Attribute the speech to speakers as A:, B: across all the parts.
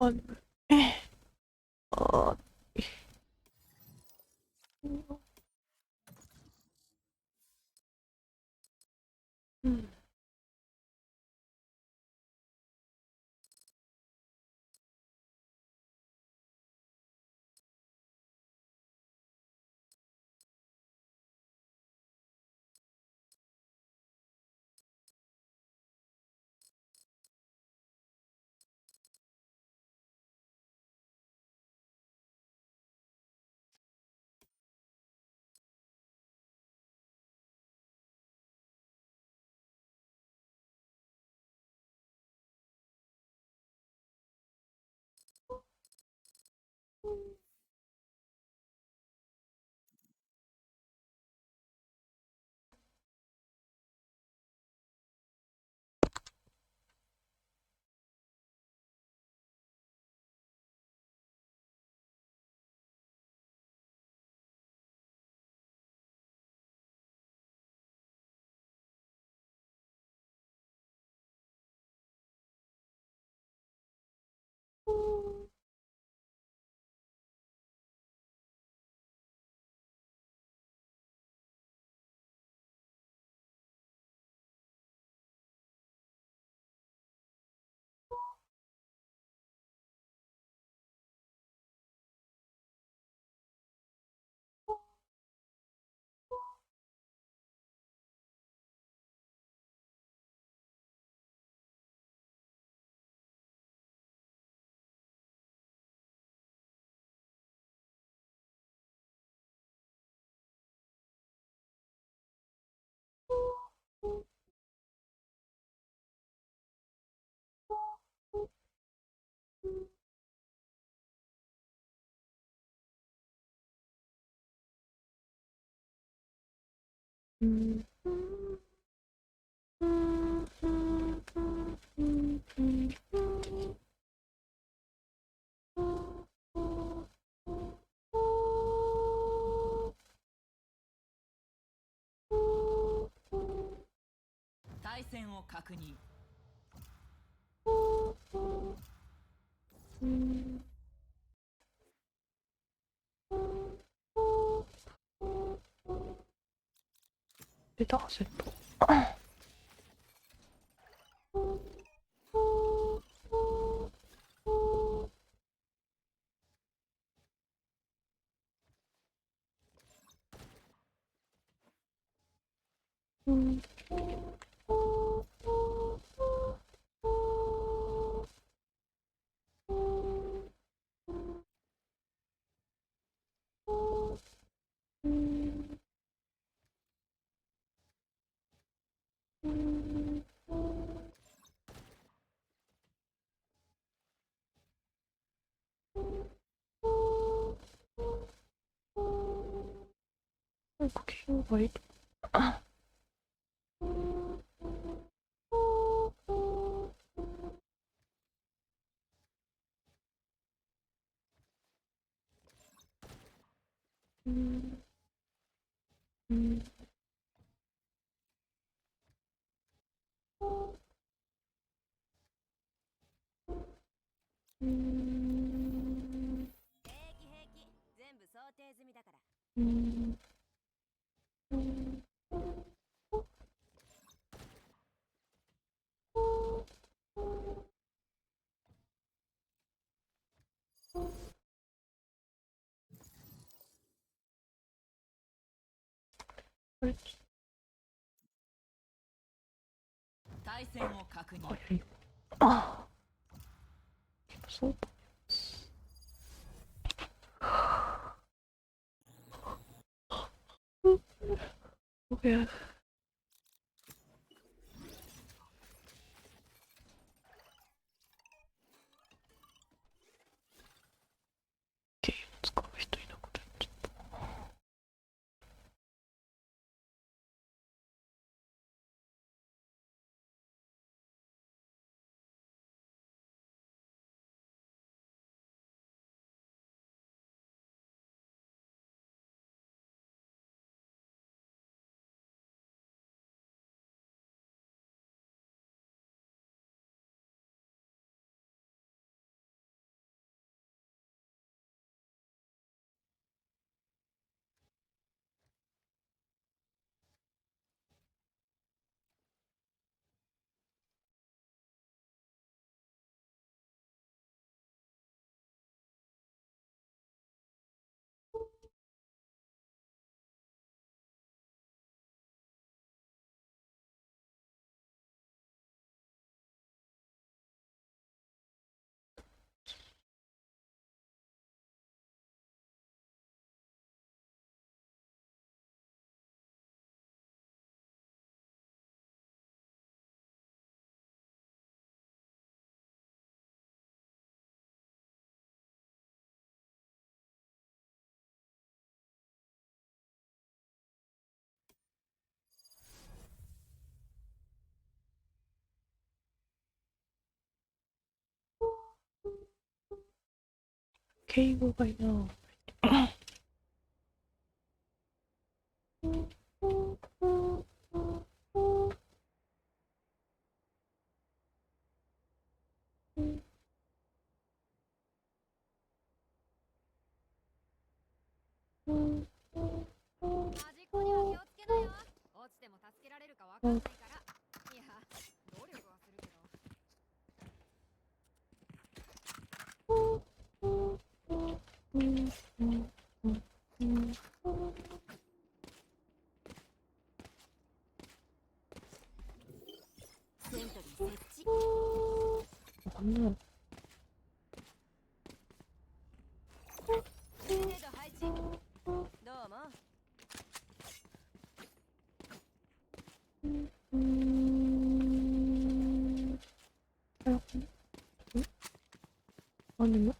A: あ、え、あ、うん。うん。
B: 対戦を確認。
A: 出た、セット。うん。なんか気がいい。あ、うん。うん。うん。
B: 平気平気、全部想定済みだから。
A: うん。うん。これ、
B: 対戦を確認。
A: 早いよ。あ、そうだ。おや、ゲーム使う人いなくなっちゃった。敬語がいな。
C: 端っこには気をつけなよ。落ちても助けられるかわかんないから。いや、努力はするけど。
B: セントリー設置。
A: なんだろう。
B: グレネード配置。どうも。
A: あ、でも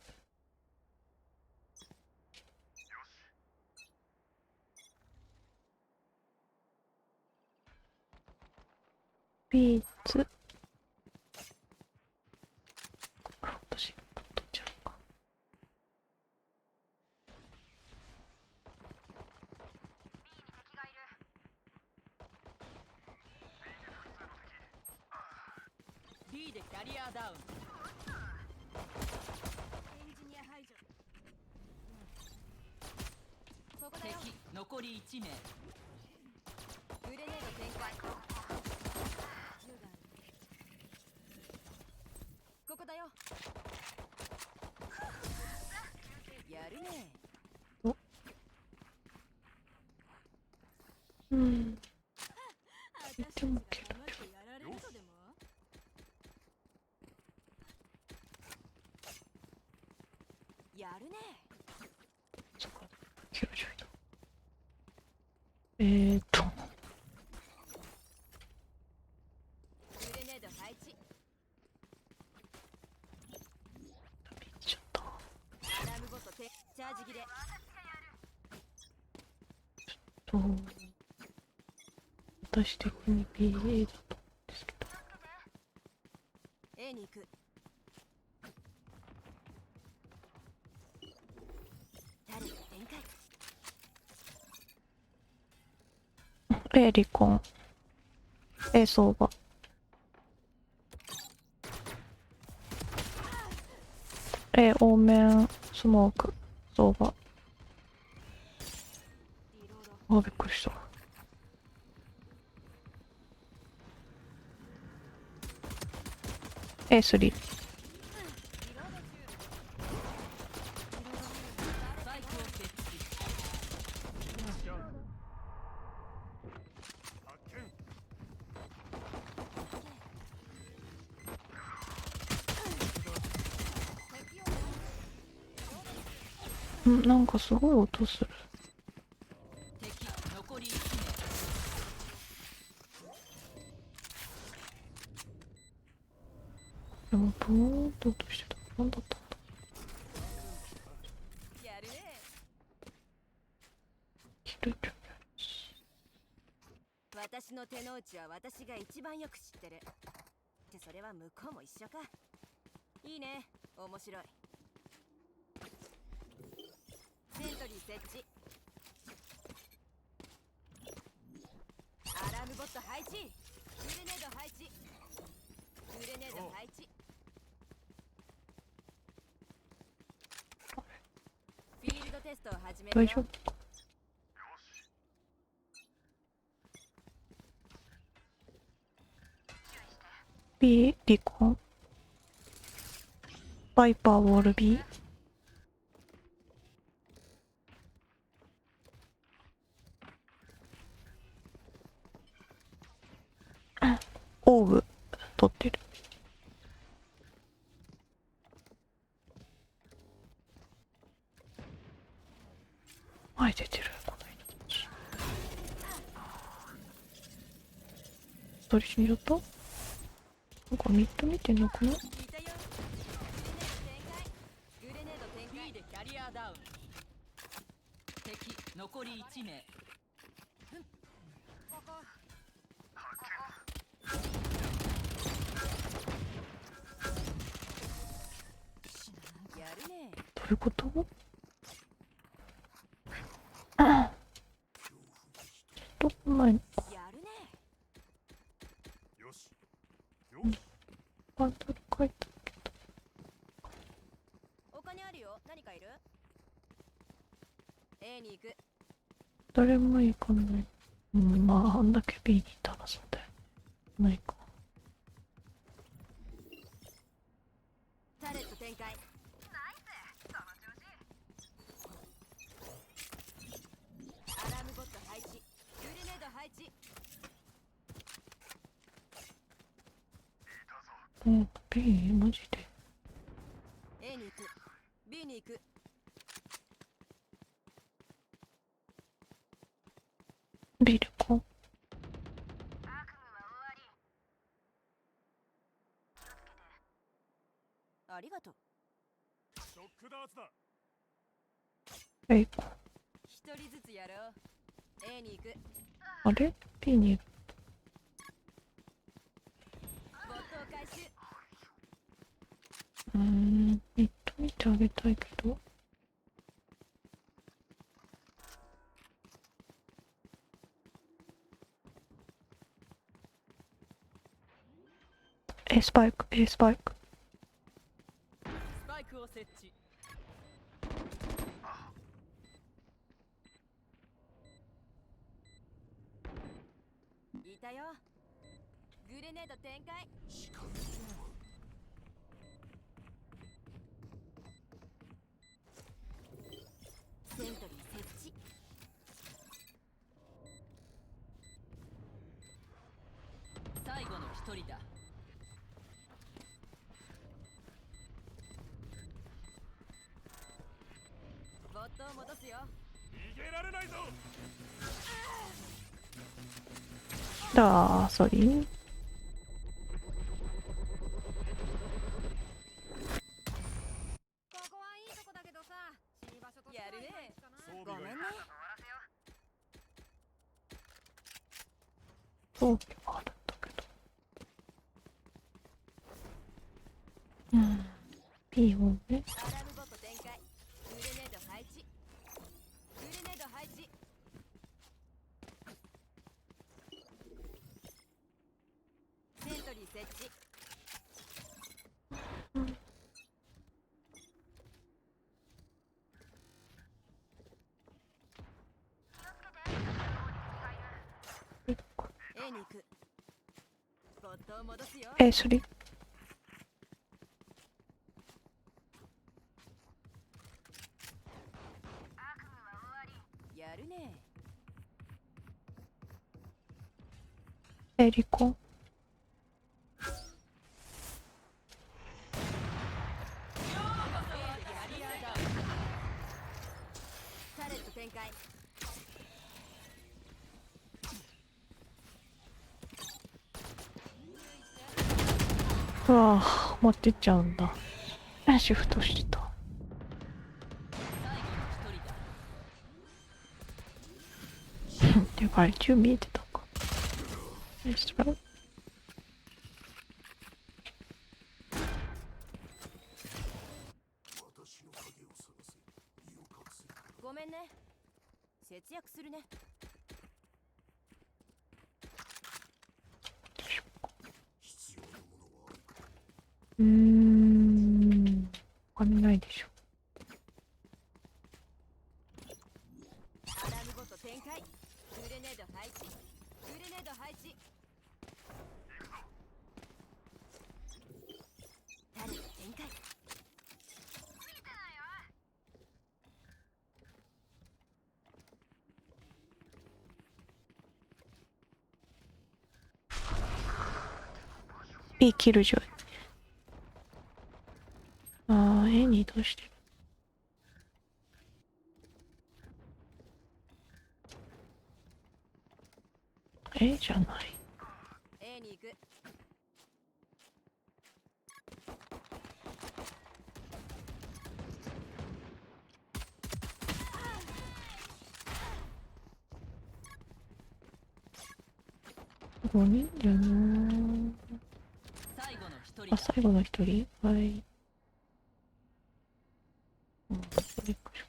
A: ビーツ。私取っちゃうか。
B: B でキャリアダウン。
C: エンジニア排除。ここだよ。
B: 敵残り1名。
C: グレネード展開。銃がある。ここだよ。
B: やるね。
A: うん。
C: 私たちが
A: もキラ
C: 黙ってやられるとでも？
B: やるね。
A: そっか。90度。
B: グレネード配置。
A: ビーちゃった。
B: アラームボットチャージ切れ。
A: と私的に BA だと思うんですけど。
B: A に行く。タレット展開。
A: A 離婚。A 相場。A 多面スモーク相場。
C: リロード。
A: あ、びっくりした。A3。
C: リロード中。
B: スパイクを設置。
A: なんかすごい音する。
B: 敵残り1名。
A: でもブーンって音してた。なんだったんだ。
B: やるね。
A: 切れちゃ
B: 私の手の内は私が一番よく知ってる。ってそれは向こうも一緒か。いいね。面白い。セントリー設置。アラームボット配置。グレネード配置。グレネード配置。フィールドテストを始めるよ。
A: 大丈夫か。B 離婚。バイパーウォール B。オーブ取ってる。前出てる。この人たち。取り死にちゃった。なんかミッド見てんのかな。
B: いたよ。グレネード展開。グレネード展開。B でキャリアダウン。敵残り1名。
C: ここ。
B: やるね。
A: 取いうことどこないのか。
B: やるね。
D: よし。
A: バンドル書いたけど。
B: お金あるよ。何かいる？ A に行く。
A: 誰も行かない。うん、まあ、あんだけ B にいたらそうだよ。ないか。
B: タレット展開。アラームボット配置。グレネード配置。
A: うん、B? マジで。
B: A に行く。B に行く。
A: B でこう。
B: ありがとう。
D: ショックダーツだ。
A: え、
B: 一人ずつやろう。A に行く。
A: あれ ?B に。
B: ボットを回収。
A: ミッド見てあげたいけど。スパイク、スパイク。
B: スパイクを設置。いたよ。グレネード展開。セントリー設置。最後の一人だ。ボットを戻すよ。
D: 逃げられないぞ。
A: だー、ソリー。
C: ここはいいとこだけどさ、死に場所としては
B: やるね
C: いまいちかな。
D: 装備がいる。
B: ごめんね。
A: 装備はあるんだけど。B をね。
B: アラームボット展開。グレネード配置。グレネード配置。セントリー設置。A に行く。ボットを戻すよ。
A: ソリー。
B: やるね。
A: リコン。
B: タレット展開。
A: うわぁ、持ってっちゃうんだ。シフトしてた。てか、あれ、銃見えてたか。ナイストライ。
B: ごめんね。節約するね。
A: お金ないでしょ。
B: アラームボット展開。グレネード配置。グレネード配置。タレット展開。
A: B キルジョイ。A に移動してる。じゃない。
B: A に行く。
A: 5人じゃな。
B: 最後の一人だ。
A: 最後の一人はい。うん、びっくりし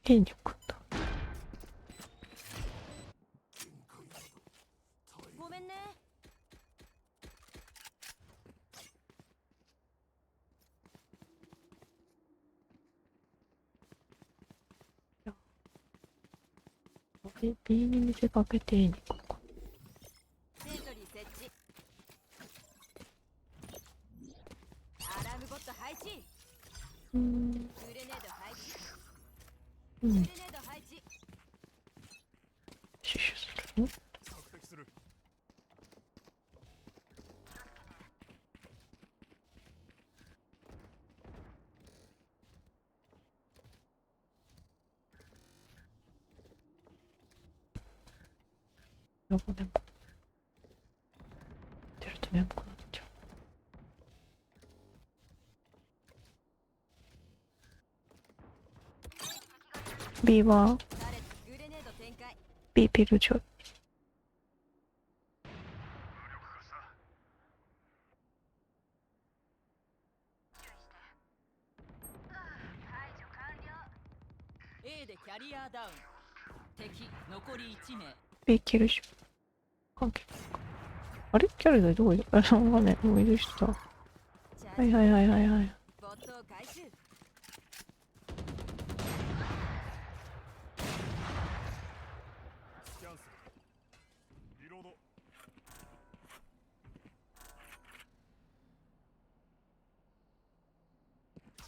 A: た。A に送った。
B: ごめんね。
A: B に見せかけて A に行こうか。
B: セントリー設置。アラームボット配置。
A: うん。
B: グレネード配置。
A: うん。
B: グレネード配置。
A: 死守するの？
D: 索敵する。
A: どこでも。出ると眠くなっちゃう。B は
B: タレットグレネード展開。
A: B ピルジョイ。
E: A でキャリアダウン。敵残り1名。
A: B キルジョイ。関係ないか。あれキャリアどこいる？あ、わかんない。もういる人だ。はいはいはいはいはい。
B: ボットを回収。
D: スキャンする。リロード。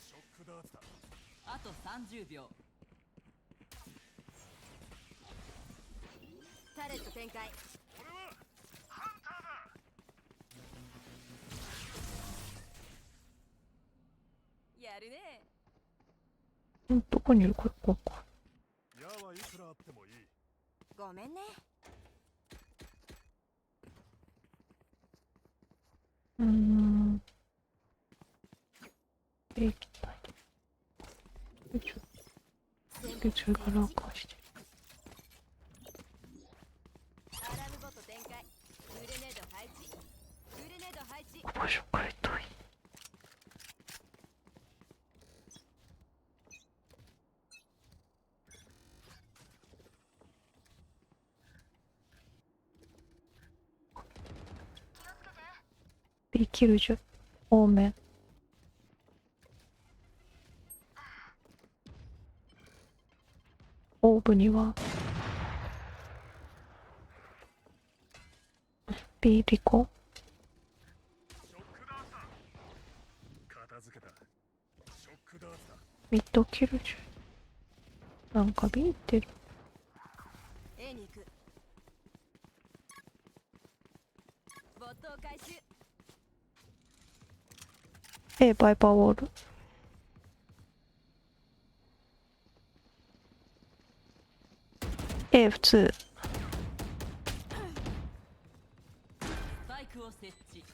D: ショックダーツだ。
E: あと30秒。
B: タレット展開。
D: 俺はハンターだ。
B: やるね。
A: どこにいるこれ？ここ。
D: 矢はいくらあってもいい。
B: ごめんね。
A: 行きたい。よいしょ。宇宙が落下してる。
B: アラームボット展開。グレネード配置。グレネード配置。
A: 場所変えたい。B キルジュ多め。オーブには B リコ。
D: ショックダーツだ。片付けた。ショックダーツだ。
A: ミッドキルジュ。なんか B 行ってる。
B: A に行く。ボットを回収。
A: A バイパーウォール。A 普通。
E: スパイクを設置。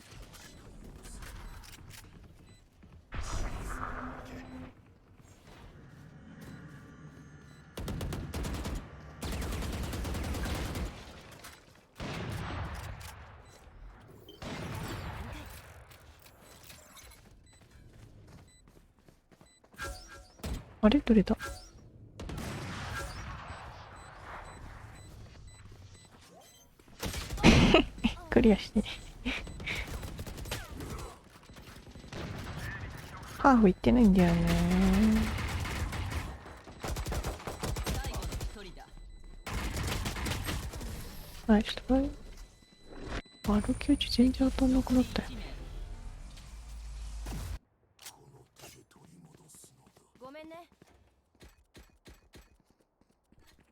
A: あれどれだ？クリアしてね。ハーフ行ってないんだよね。
E: 最後の一人だ。
A: ナイストライ。丸9値全然当たんなくなったよ。
B: ごめんね。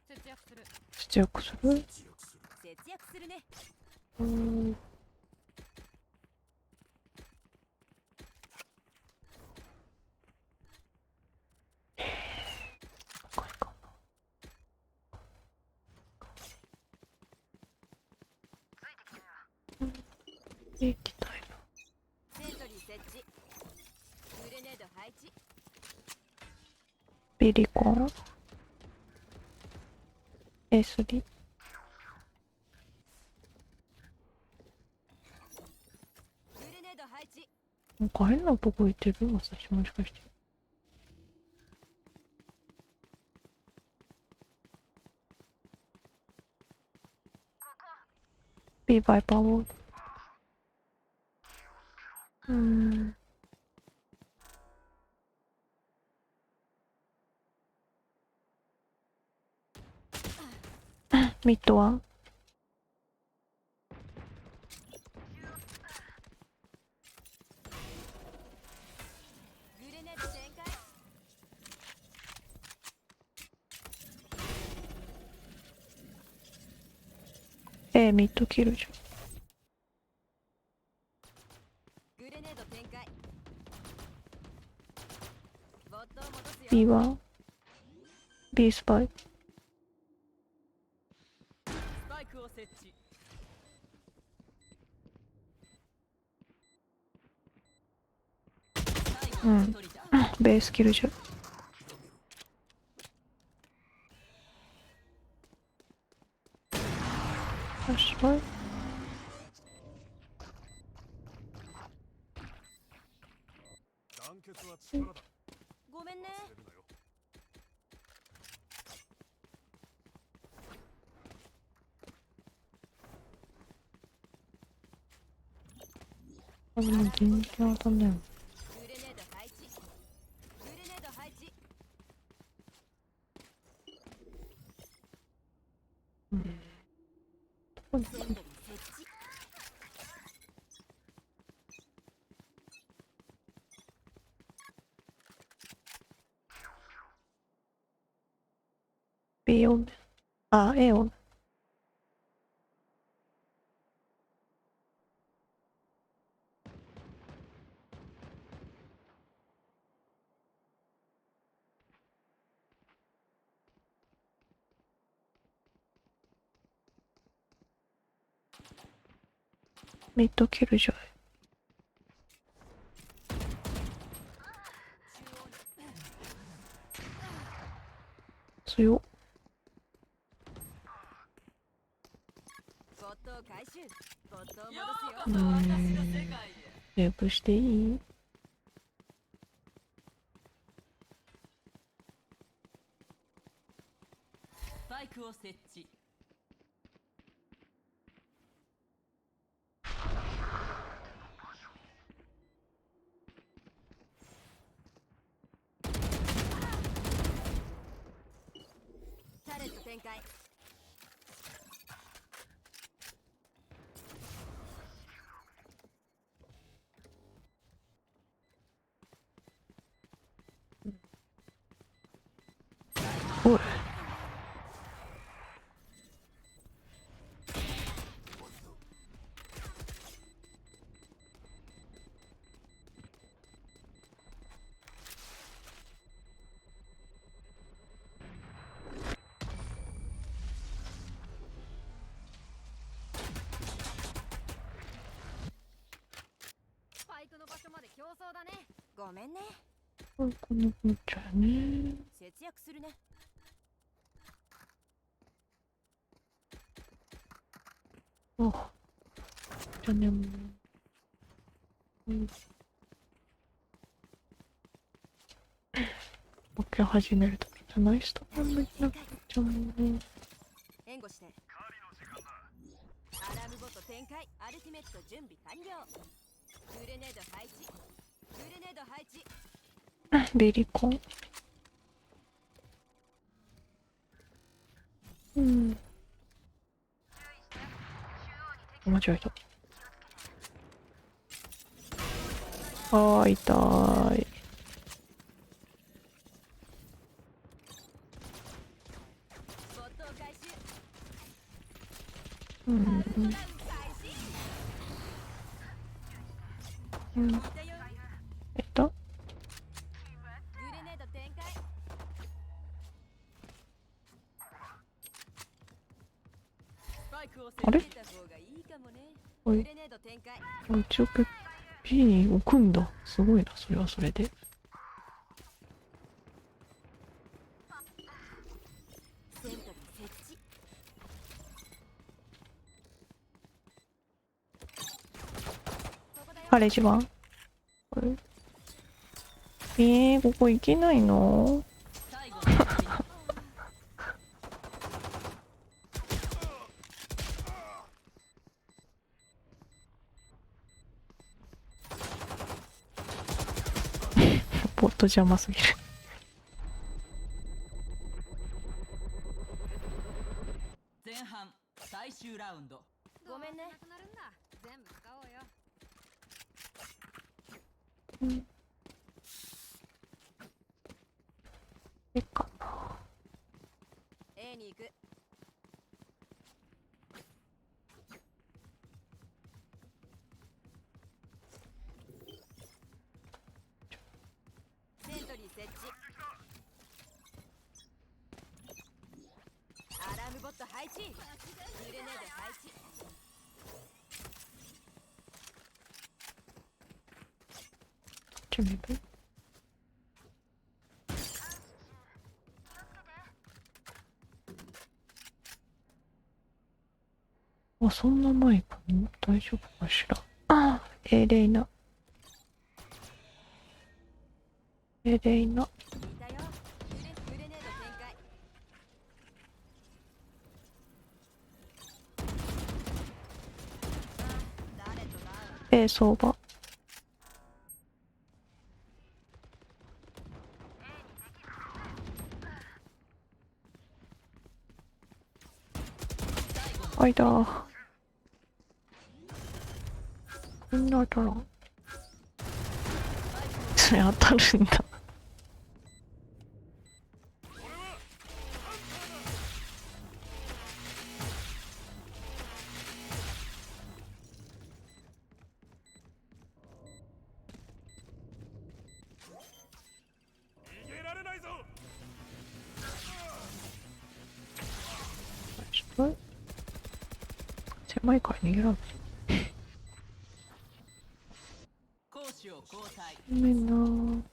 C: 節約する。
A: 節約する？
B: 節約するね。
A: うーん。高いかな。行きたいな。
B: セントリー設置。グレネード配置。
A: ビリコン A3。なんか変なとこ行ってる私もしかして。B バイパーウォール。ミッドは
B: グレネード展開。
A: ミッドキルじ
B: グレネード展開。ボットを戻すよ。
A: ゃん。B は B スパイ。
E: スパイクを設置。最後の一人だ。
A: ベースキルじゃん。よし、はい。
D: 団結は力だ。
B: ごめんね。
D: 忘れるなよ。
A: あ、でも全然当たんないもん。
B: グレネード配置。グレネード配置。
A: どこに
B: セントリー設置。
A: B オン。あ、A オン。ミッドキルじゃん。強っ。
B: ボットを回収。ボットを戻
E: よ
B: すよ。
E: うこそ私の世界へ。
A: レイプしていい？
E: スパイクを設置。
B: タレット展開。
A: おい。
C: スパイクの場所まで競争だね。
B: ごめんね。
A: この子ちゃんね。
B: 節約するね。
A: あ、じゃあねもう。ボケ始めるときじゃない人なんだけど、ちゃんもね。
B: 援護して。アラームボット展開。アルティメット準備完了。グレネード配置。グレネード配置。
A: ベリコン。間違えた。あー、痛い。
B: ボットを回収。
A: うん。
B: カウントダウン開始。
A: うん。
B: いたよ。グレネード展開。
E: スパイクを設
A: あれ
B: 出た方がいいかもね。
A: おい
B: グレネード展開。
A: 一応P に置くんだ。すごいな、それはそれで。
B: セントリー設置。
C: ここだよ。
A: 彼一番。これここ行けないの？
E: 最後の1人
A: ボット邪魔すぎる。
E: 前半最終ラウンド。
B: ごめんね
C: どうせなくなるんだ。全部使おうよ。
A: いいかな。
B: A に行く。セントリー設置。アラームボット配置。グレネード配置。
A: 準備。あ、そんな前かな。大丈夫かしら。ああ、レイナ。レイナ。
B: いたよ。グレネード展開。誰とダウン。
A: 相場。あいだ。こんな当たらん。それ当たるんだ。
D: 逃げられないぞ。
A: 狭いから逃げられない。
E: 攻守を交代。
A: ごめんなー。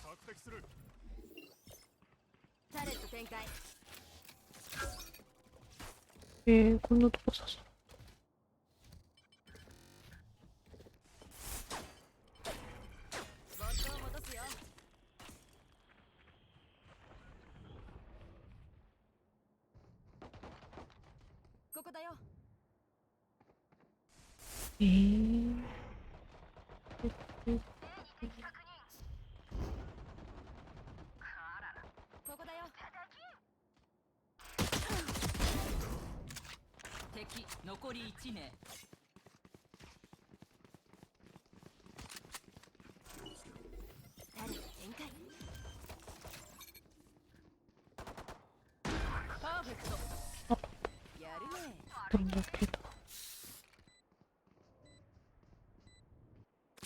D: 索敵する。
B: タレット展開。
A: こんなとこささ。
B: ボットを戻すよ。ここだよ。ここだよ。
E: 敵残り1名。
B: タレット展開。
E: パーフェクト。
B: やるね。
A: なんだけど。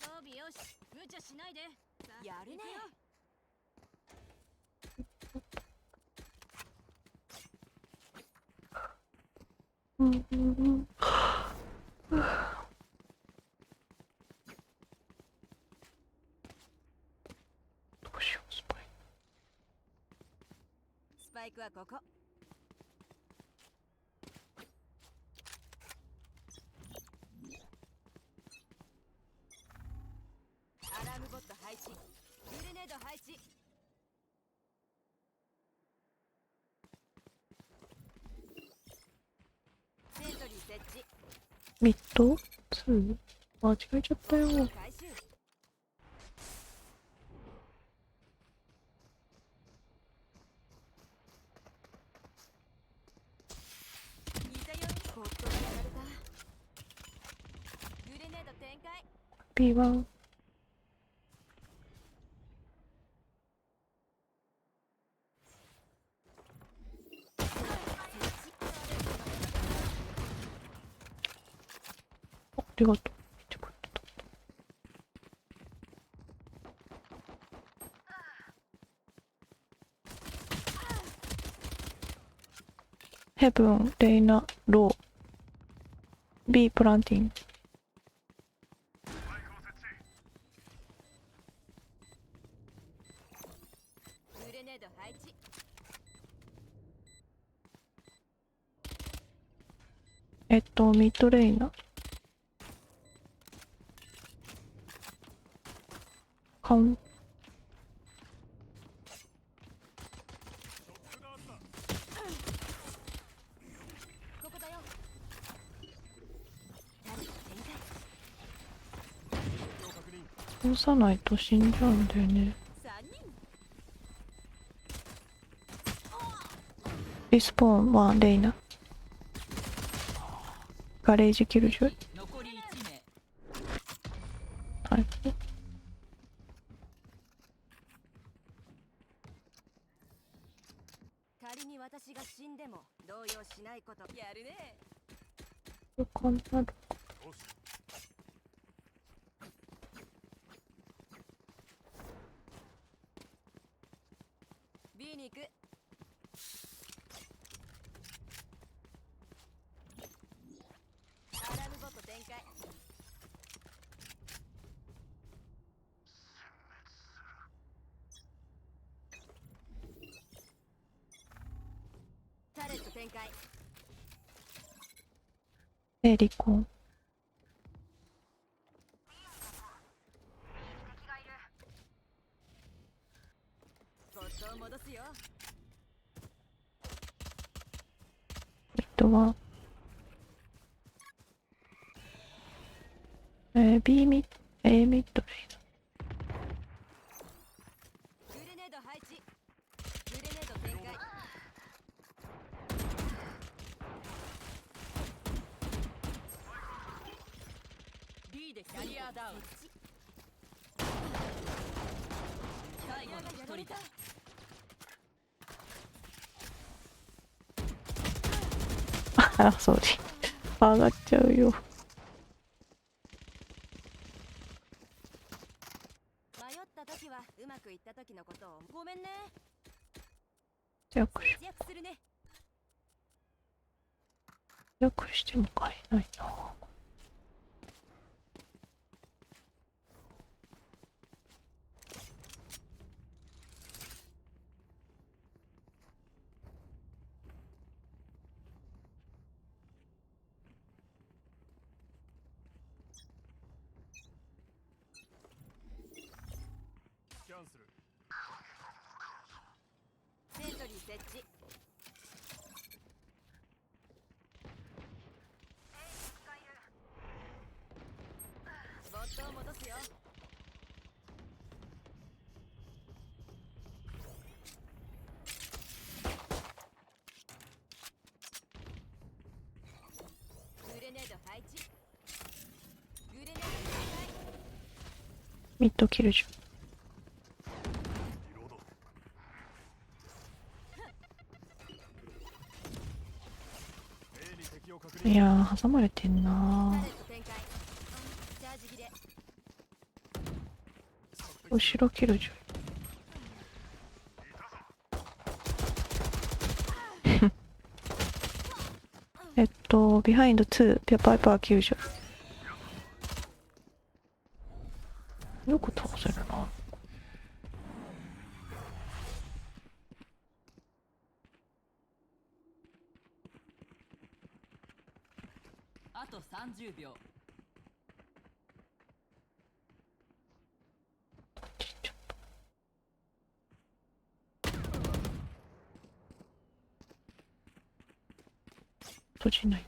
C: 装備よし。無茶しないで。さあ
B: やるね
C: 行くよ。
A: うんうんうん。どうしよう、スパイ。
B: スパイクはここ。アラームボット配置。グレネード配置。セントリー設置。
A: ミッド 2？ 間違えちゃったよ。
B: 回収。いたよ。コットがやられた。グレネード展開。
A: B1。りがとう。見てくれた。ヘブン、レイナ、ロー。B プランティン。
B: グレネード配置。
A: ミッドレイナ。カウン、
B: ここだよ。タレット展開。
A: 通さないと死んじゃうんだよね。
B: 3人。
A: リスポーンはレイナ。ガレージキルジョイ。
E: 残り1名。
A: はい。
B: 仮に私が死んでも動揺しないことやるね。
A: こんなの。
D: どうし
B: B に行く。アラームボット展開。タレット展開。
A: で、離婚。
B: ボットを戻すよ。
A: ミッドは、B ミッド、A ミッドレイ
B: グレネード配置。グレネード展開。
E: B でキャリアダウン。最後の1人だ。
A: ナ。あ、そうです。上がっちゃうよ。
B: 迷った時はうまくいった時のことをごめんね。
A: 弱し、
B: 節約するね。
A: 弱しても買えないな。
D: キャンセル。
B: セントリー設置。ボットを戻すよ。グレネード配置。グレネード展
A: ミッドキルジョイ。
D: リロード。A に敵を確認。
A: いやー、挟まれてん
B: 開。タ
A: な
B: レット展開。チャージ切れ。
A: 後ろキルジョイ。ビハインド2、パイパーキルジョイ。よく倒せるな。
E: あと30秒。
A: 閉じない。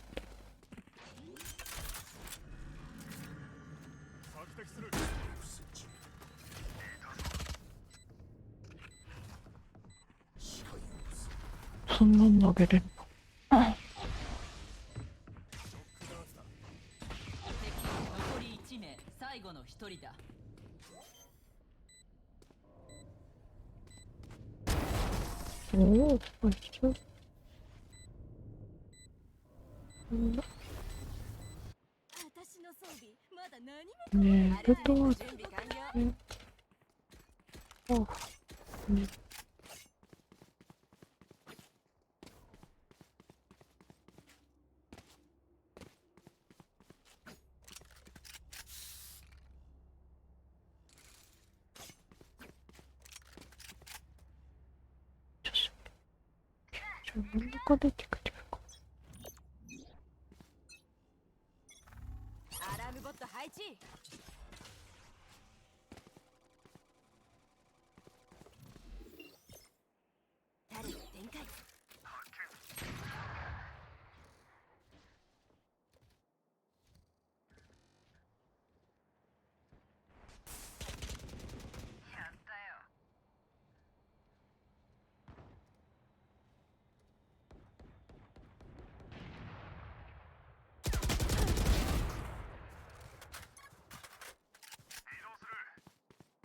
D: 索敵する。
A: そんなん投げれるの。
D: ショックダーツだ。
E: 敵残り1名。最後の1人だ。
A: おお、こいつ。
B: 私の装備まだ何も
A: ねえ、ルートは
B: 準備完了。
A: あ、ね、ちょっと真ん中出てくるか。
B: アラームボット配置。タレット展開。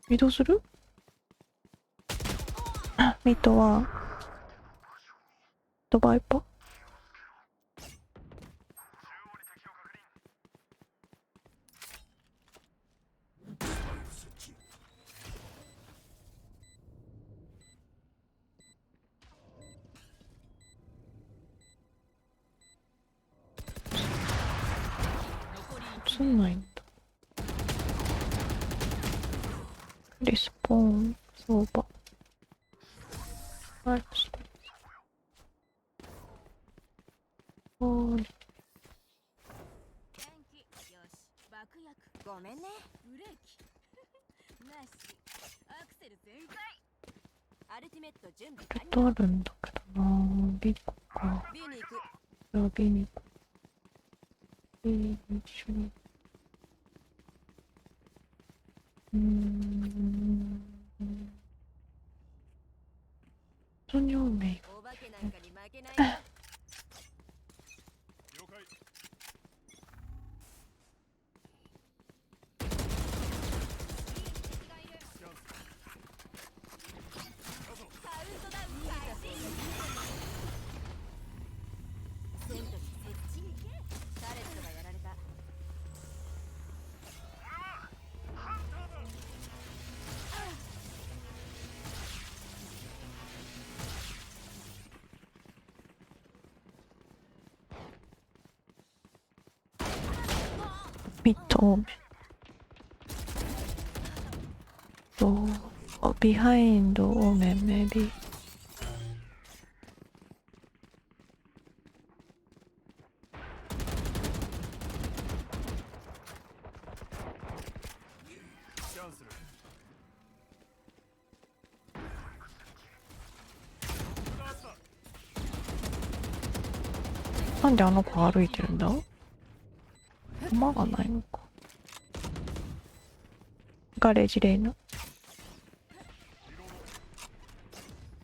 A: 移動する？ミッドはドバイパ？
E: 残り
A: 映んないんだ。リスポーン、相場。はい、
B: 元気。よし、爆薬。ごめんね。ブレーキ。なし。アクセル全開。アルティメット準備
A: ル
B: 完了。
A: ートあるんだけどなぁ。ビコか。
B: B に行く。
A: じゃあ B に行こう。B に一緒に。本当に多め。
B: お化けなんかに負けないよ。
D: 了解。
C: 敵がいる。
D: スキャンする。
B: カウントダウン開始。セントリー設置。タレットがやられた。
A: ミッド多め。ビハインド多め、maybe。
D: スキャンする。ダーツだ。
A: なんであの子歩いてるんだ？駒がないのか。ガレージレイナ。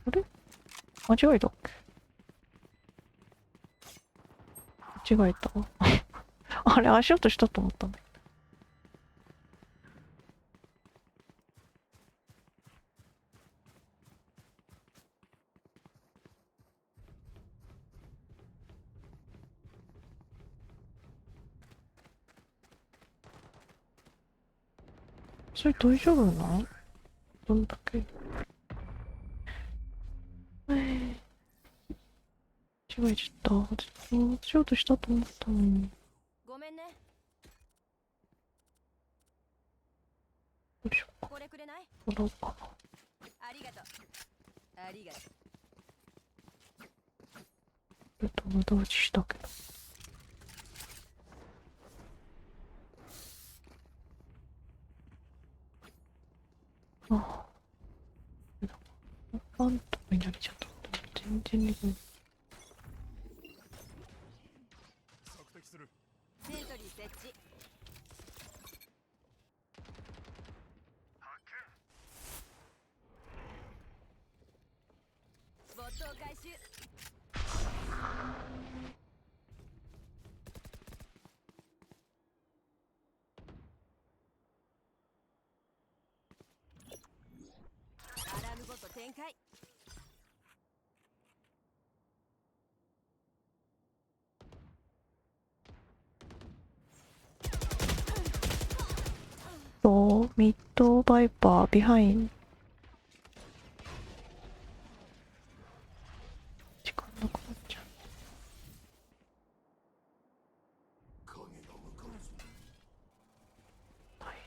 A: あれ間違えたっけ？間違えたわ。あれ足音したと思ったんだけど。それ大丈夫なの？どんだけ。間違えちゃった。足音したと思ったのに。
B: ごめんね。
A: どうしようか。
B: これくれない？
A: もらおうかな。
B: ありがとう。ありがとう。
A: ちょっと無駄打ちしたけど。ああ。ファントムになっちゃった。全然できない。
D: 索敵する。
B: セントリー設置。ボットを回収。アラームボット展開。
A: と、ミッドバイパー、ビハイン。時間なくなっちゃう。はい。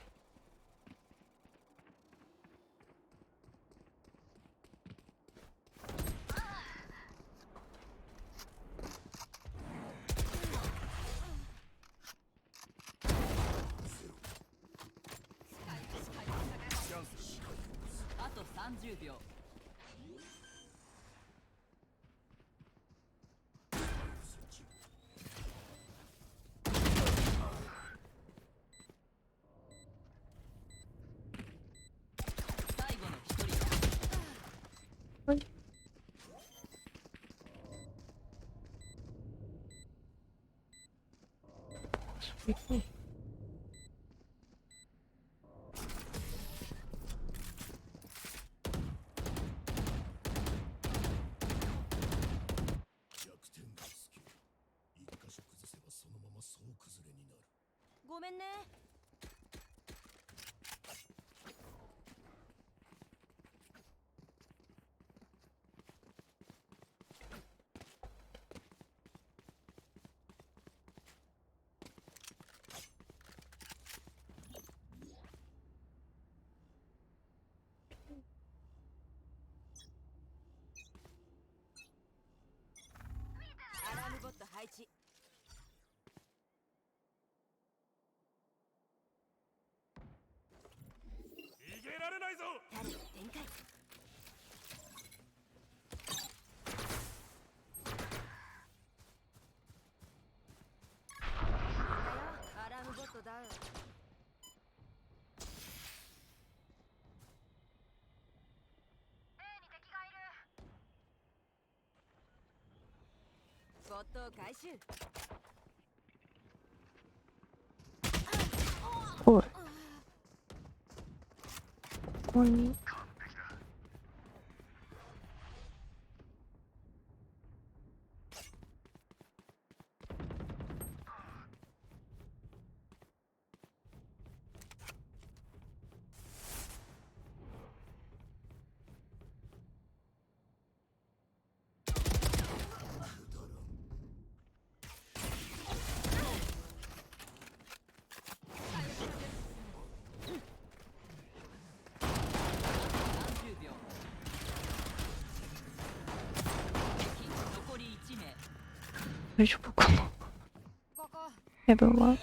E: あと30秒。最後の一人だ。
A: はい。そうですね。
B: ごめんね。アラームボット配置。
D: 逃げられないぞ。
B: タレット展開。アラームボットダウン。ボットを回収。
A: おい。ここに。
E: 30秒。敵残り1名。
A: 大丈夫かな。
C: ここ
A: ヘブンは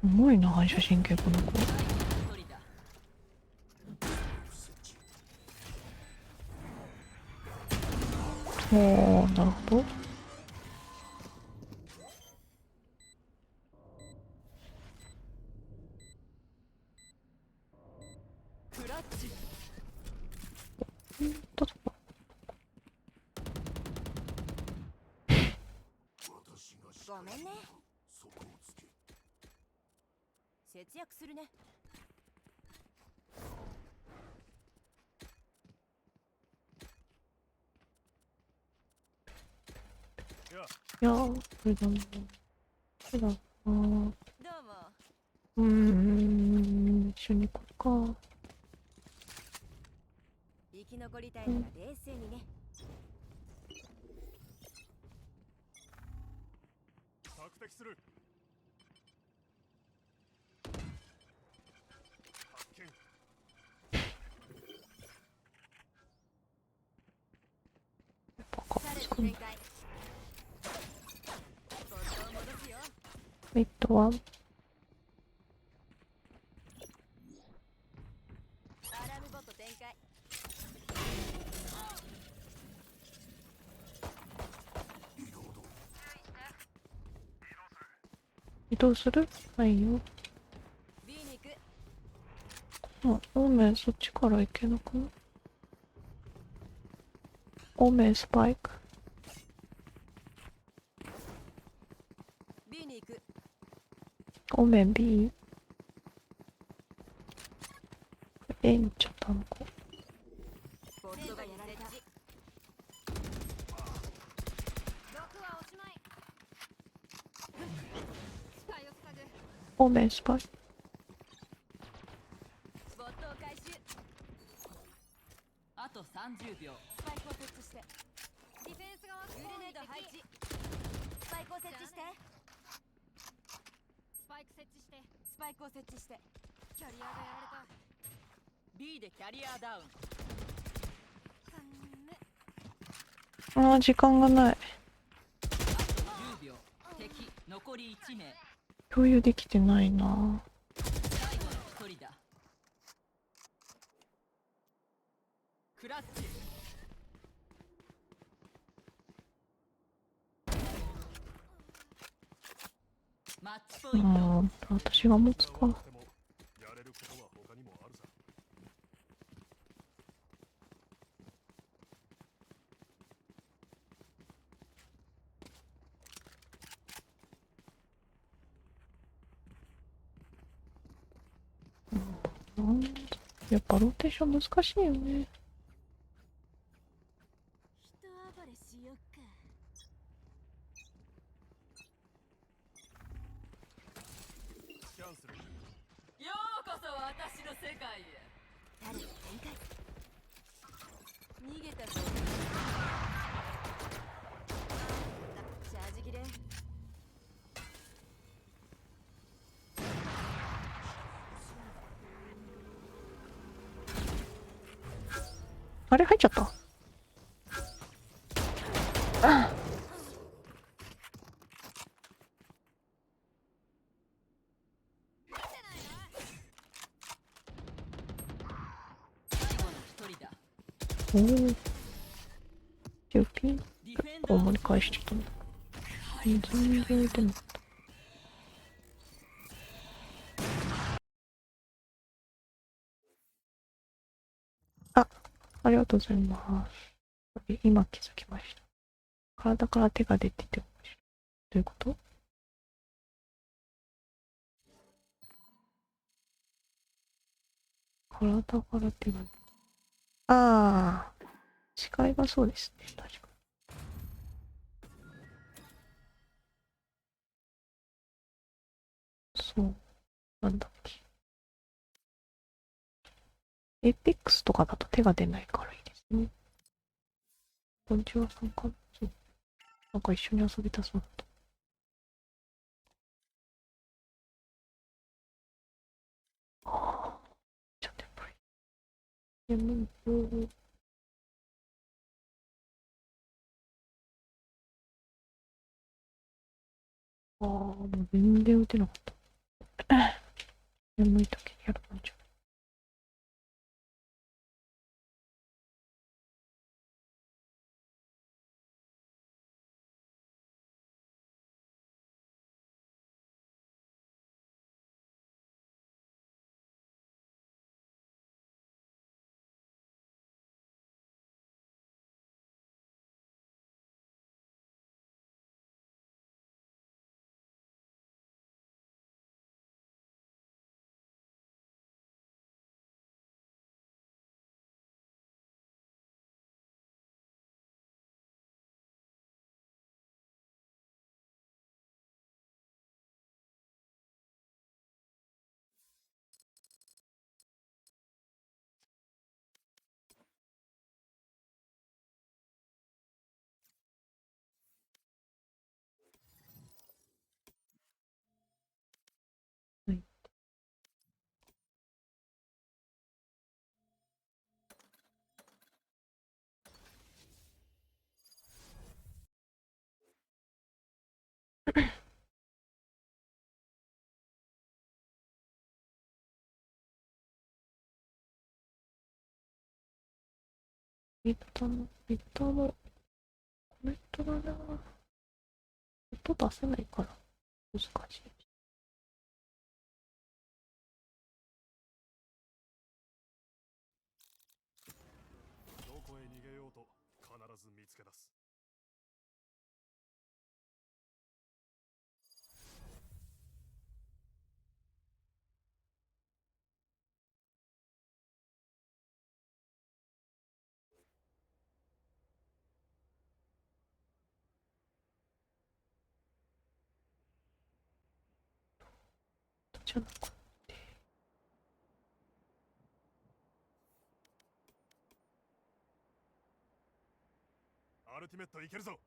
A: 重いな、反射神経この子。
E: 最後の一人だ。
A: おー、なるほど。
E: クラッチ。
A: どうぞ。
B: ごめんね。節約するね。
A: いやー、これだな。これだな。
B: どうも。
A: 一緒に行こうか。
B: 生き残りたいなら冷静にね。
D: 索敵する。発見。
A: バカ
B: タレッ
A: つくんだ。
B: ト展開。ボットを戻すよ。
A: ミッドは
B: アラームボット展開。
A: 移動する？はいよ。
B: B に行く。
A: あ、オーメンそっちから行けなくない？オーメンスパイク。
B: B に行く。
A: オーメン B。 A に行っちゃったのか。
B: ボットがやられた。
C: 毒はおしまい。視界を塞ぐ。
A: オーメンスパイク。
B: パイクを設置して。
C: キャリアがやられた。
E: B でキャリアダウン。
B: かんね。
A: ああ、時間がない。
E: あと10秒。敵残り1名。
A: 共有できてないな。
E: 最後の1人だ。クラッチ。マッチポイント。
A: ああ、私が持つか。
D: やれることは他にもあるさ。
A: なんやっぱローテーション難しいよね。
B: 人暴れしよっか。
D: キャンセル。
E: ようこそ私の世界へ。
B: 誰展開。逃げたぞ。チャージ切れ。
A: あれ入っちゃった。あ
E: 最後の1人だ。
A: おお。ピューピン。
E: ディフェンダー
A: 大盛り返しちゃったんだ。全然置いてなかった。あ、ありがとうございます。今気づきました。体から手が出てて、どういうこと？体から手が出て。ああ、視界がそうですね。確かに。そう。なんだっけ。エイペックスとかだと手が出ないからいいですね。こんにちはさんかな。そう。なんか一緒に遊びたそうだった。ああ、ちょっとやっぱり。眠いよ。ああ、もう全然打てなかった。眠い時にやるもんじゃない。ビッタのコメントだな。音出せないから難しい。
D: どこへ逃げようと必ず見つけ出す。
A: じゃなく
D: アルティメットいけるぞ。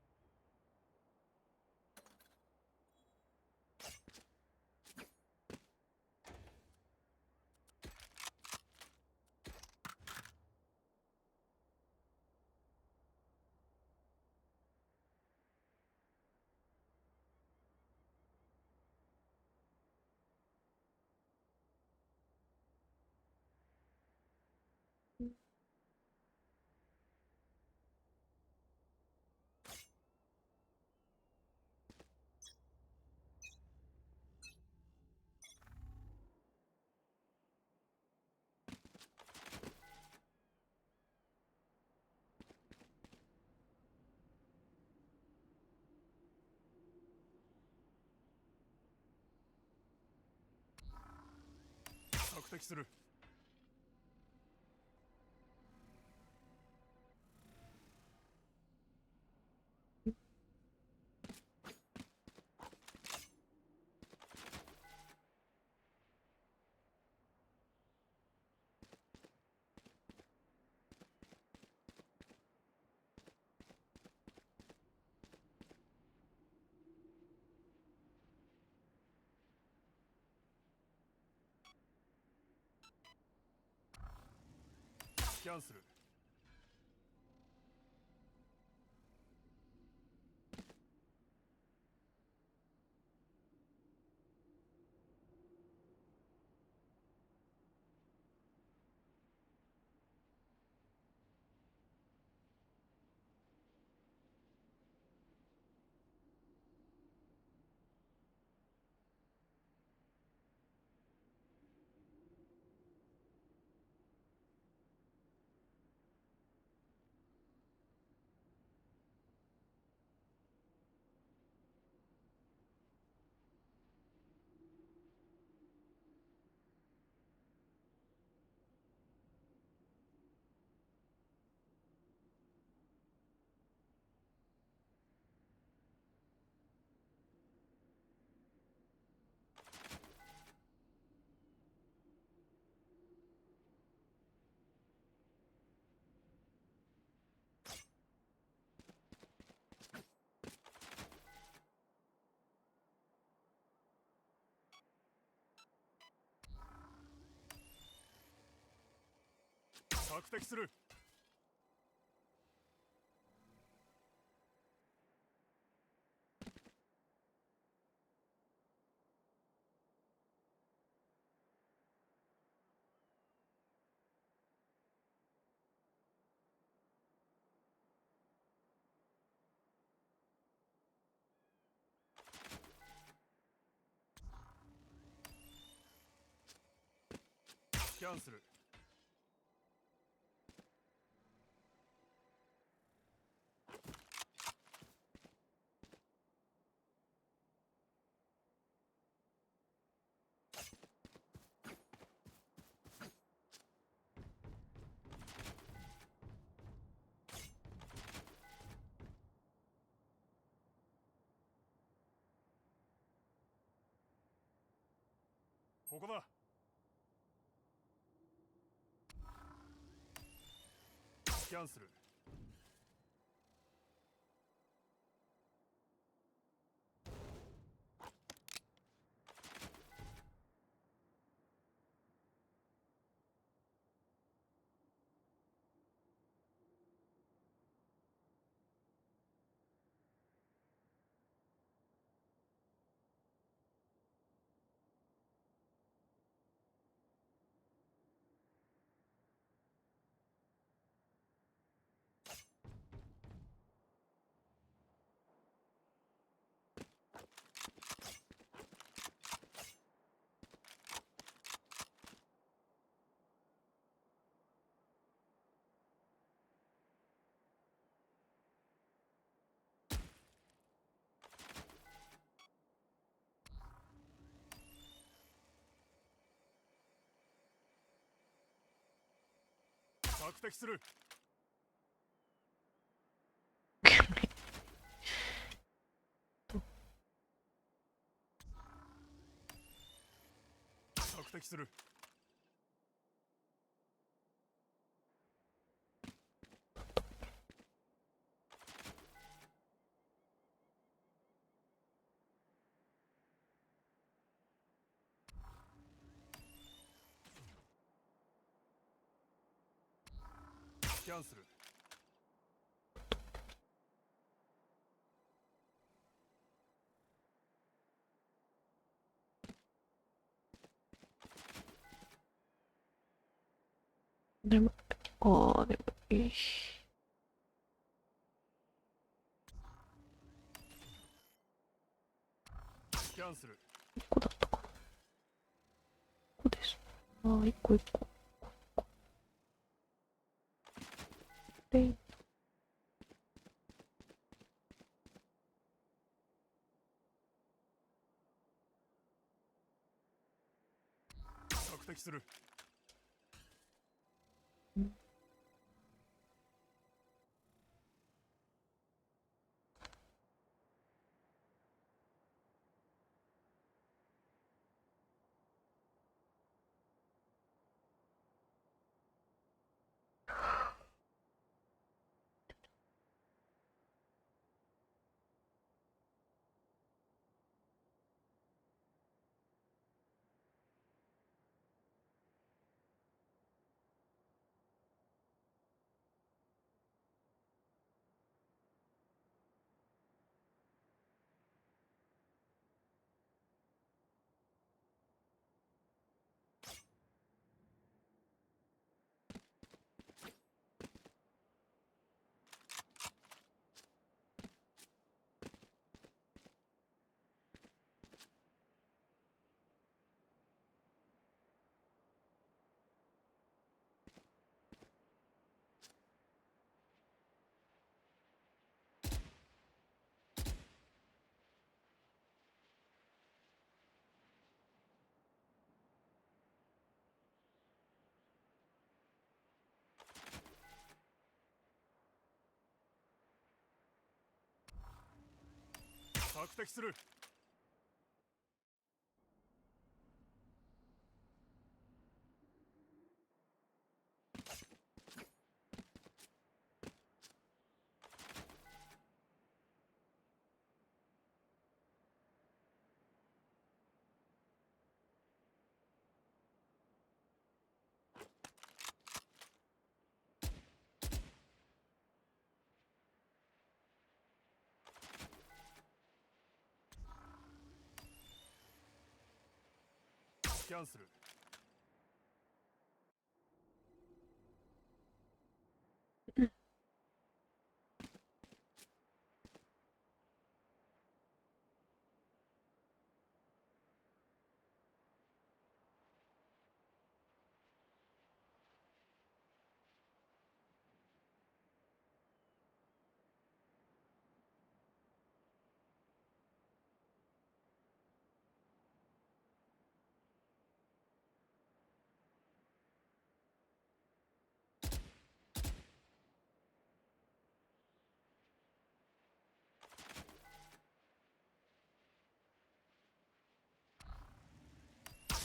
D: 敵する。スキャンする。索敵する。スキャンする。ここだ。スキャンする。索敵する。索敵する。スキャンする。
A: でも、ああ、でもいいし。
D: スキャンする。
A: 1個だったかな。ここです。ああ、1個1個。で、
D: 索敵する。索敵する。スキャンする。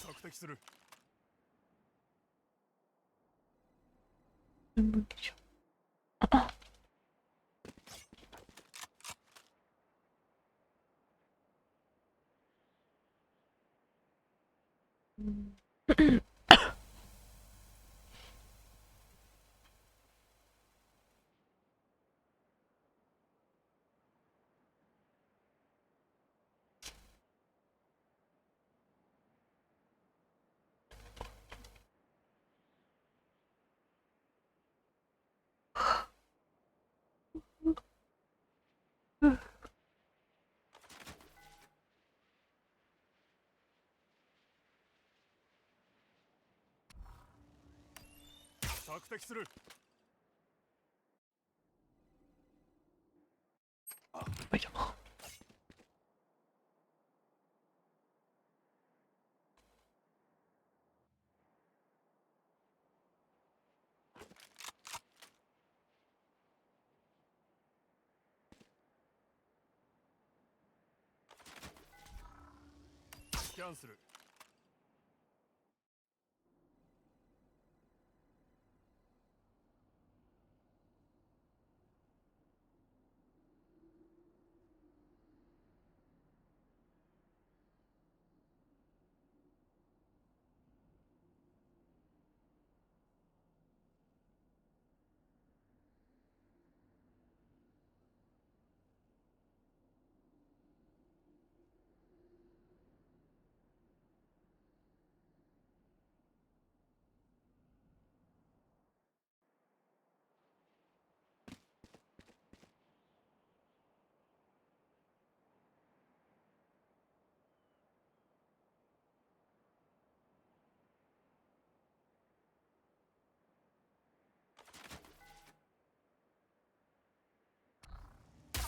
D: 索敵する。
A: 全部でしょ。うん。
D: 索敵する。
A: よいしょ。
D: スキャンする。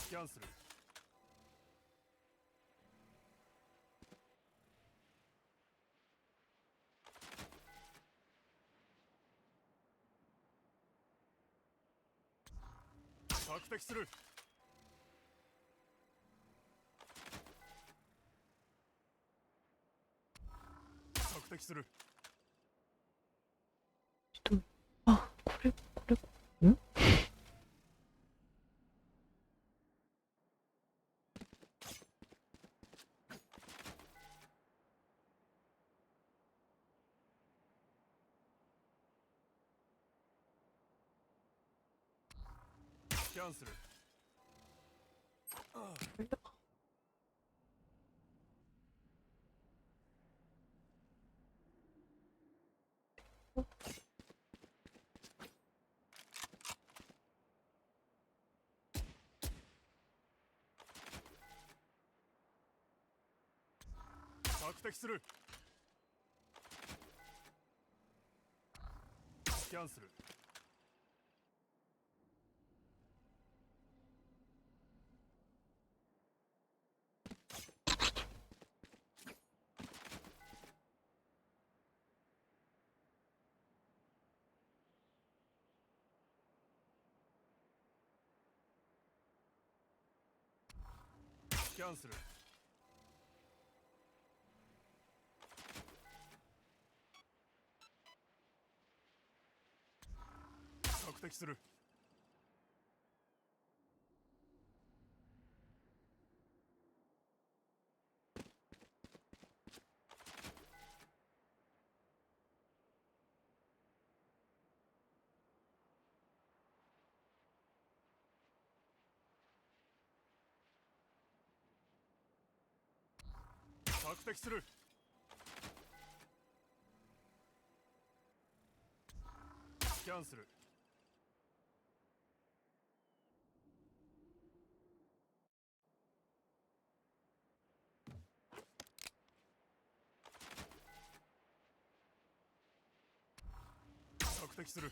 D: スキャンする。索敵する。索敵する。
A: ちょっと、あ、これ、ん
D: キャンセル。
A: これだ。
D: 索敵する。キャンセル。キャンセル。索敵する。索敵する。キャンセル。索敵する。